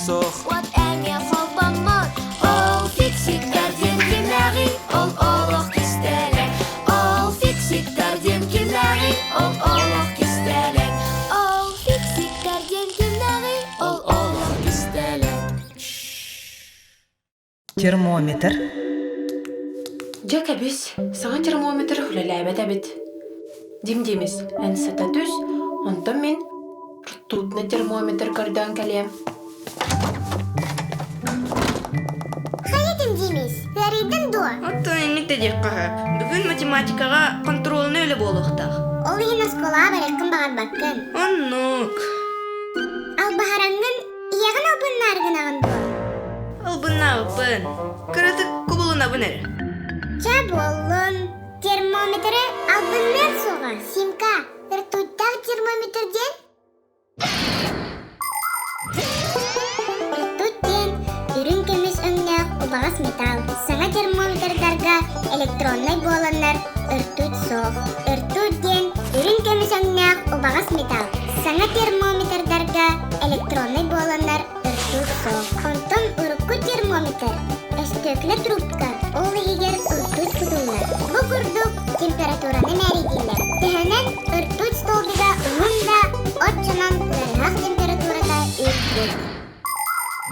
соқ. От әңе қолбамыр. Ол фиксиктерден кемнәғи, ол олық кестелек. Ол фиксиктерден кемнәғи, ол олық кестелек. Ол фиксиктерден кемнәғи, ол олық кестелек. Термометр. Жак әбіс, саңа термометр хүлеләбет әбет. Дим-демес, әнсата түс, онтан мен ртутны термометр көрден кәлем. Хайетім демес, ләрейдің дуа. Оттан енік дедек қағап. Бүгін математикаға контролны өлі болуқтақ. Ол ен оскола бараққын бағар баққын. Оннук. Ал бағараңын иягын албын нарғын ағын дуа. Албынна албын. Кыратық кубылына бұнер. Чаболын. Термометрі албыннан соға. Симка, ртуттағы термометрден? Ртуттен үрін көміс өңнәқ ұбағыз металл. Саңа термометрдарға электронный боланлар ртут соқ. Ртуттен үрін көміс өңнәқ ұбағыз металл. Саңа термометрдарға электронный боланлар ртут соқ. Онтон ұрыққы термометр. Өстөклі трубка. Ол егер ұртут күдулар. Бұл күрдік температураны мәридейлер. Тәхінен ұртут столбыға ұлында отчынан ларғақ температурада өттік.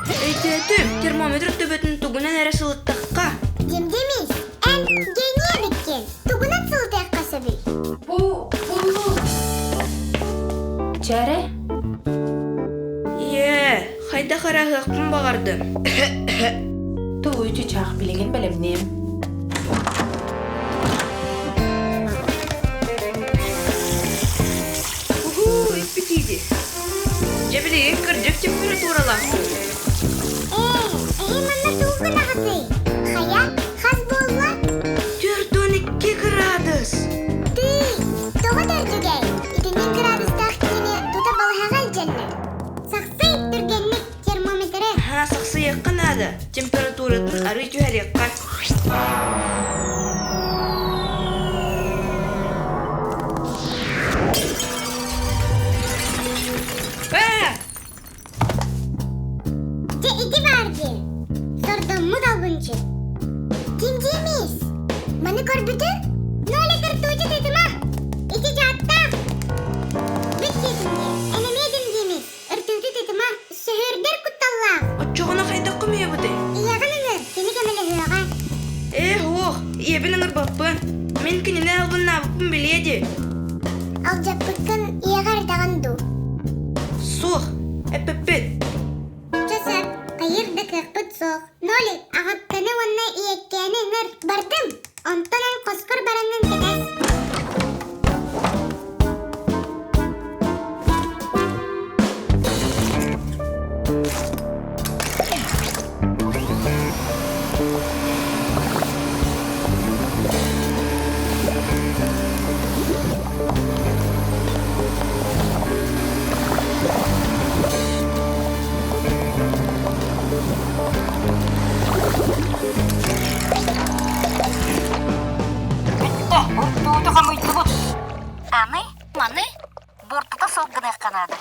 Өйтетім, термометр төбетін тұғынан әрі сылыттаққа. Демдемес, ән гения біткен. Тұғынан сылытаққа сөбіл. Бұл. Чәрі? Қайда қарағықпын бағарды. Туйчу чақ білеген білімнем. Өйтпетейді. Жабілеген кірдік температуралар. Мана туғын ағысы. Қая, қаз болла? 4-12 градус. Тоғы дәрдігей. Итінен градустақ кені тута балғағал жәнні. Сақсай түргенлік термометрі. Сақсы яққан ады. Температуратын ары жүйәр яққан. Ити барды. Сордым мұдал бұнчы. Демдемес. Маны көрбіті? Нолі кіртуучы деді ма? Ити жатта. Бүт кетімде. Әнеме демдемес. Үртуді деді ма? Сөхірдер құтталла. Отчоғына қайда құмия бұды? Ияғын ұңыр. Сені кәмелі ғыға. Оқ, ебін ұңыр баппын. Мен күніне албын абыппын біледі. Ал жаппықын ияғар дағанду. Соқ, әппеппет. Часап, қайырды кықпыт соқ. Нолі, ағаттаны онна иеккені ұңыр. Бардым. Онтанан қосқыр бараңын кетес. Маны бортта солгына канады.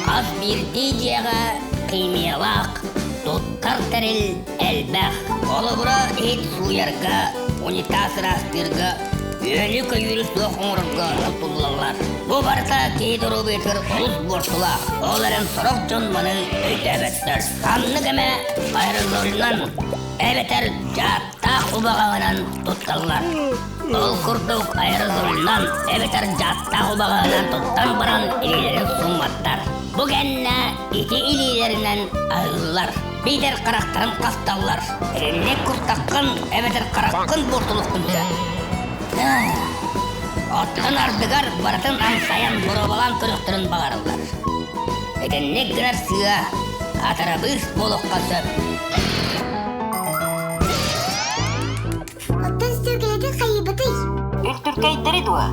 Аз бирди жега кыймыялак, туттар терил элбэх. Олыбыра эт суярга, унитаз растырга, өлүк үйрүс доқуңырга тутулалар. Бу барта кейдору бетер улус борсулак. Оларын сорок жон маны өйтәбеттер. Хамны кеме айрылорынан эбетер жатта убағанан тутталар. Ол курдук айрылорынан эбетер жатта убағанан туттан баран илилерин сумматтар. Бу кенне ити илилеринен айыллар. Бейдер қарақтарын қасталлар. Эренне куртаққын эбетер қараққын бортулуқтынсы. Оттан ардыгар баратын ансаян боробалан көріқтірін бағарылар. Эденне гінар сыға атарабыз болуққа сөп. Оттан стөкеледі қайыбытый. Үртүркәйдері дуа.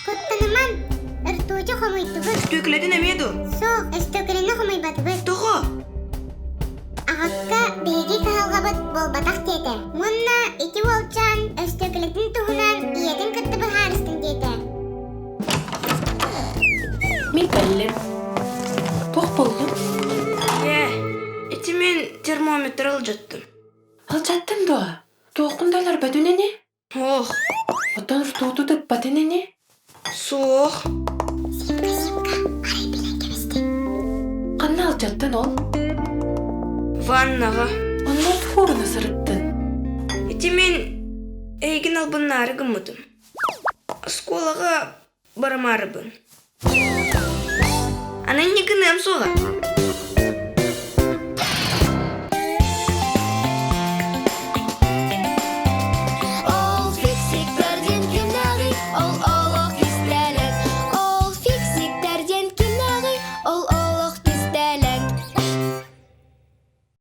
Коттаныман, ұртуычы қомайтыбыз. Стөкілетін әмеду. Соқ, стөкелені қомайбатыбыз. Тоғы. Ағаққа бейге кағалғабыт болбатақ деді. Мұнна ики волчан өстөкілетін тұғынан иетін күтті бұл харыстың деді. Бәллем. Тоқ болдым. Ити мен термометр алжаттым. Ал жаттым доа. Тоқындалар бәдүнене. Ох, Отан ртуту деп бәдүнене. суох. Қанна ал жаттын ол? Ваннаға. Онлар фурына сырыттын. Ити мен эйгин албыннары гыммытым. Сколаға барамарыбын. Анан не гынам суға.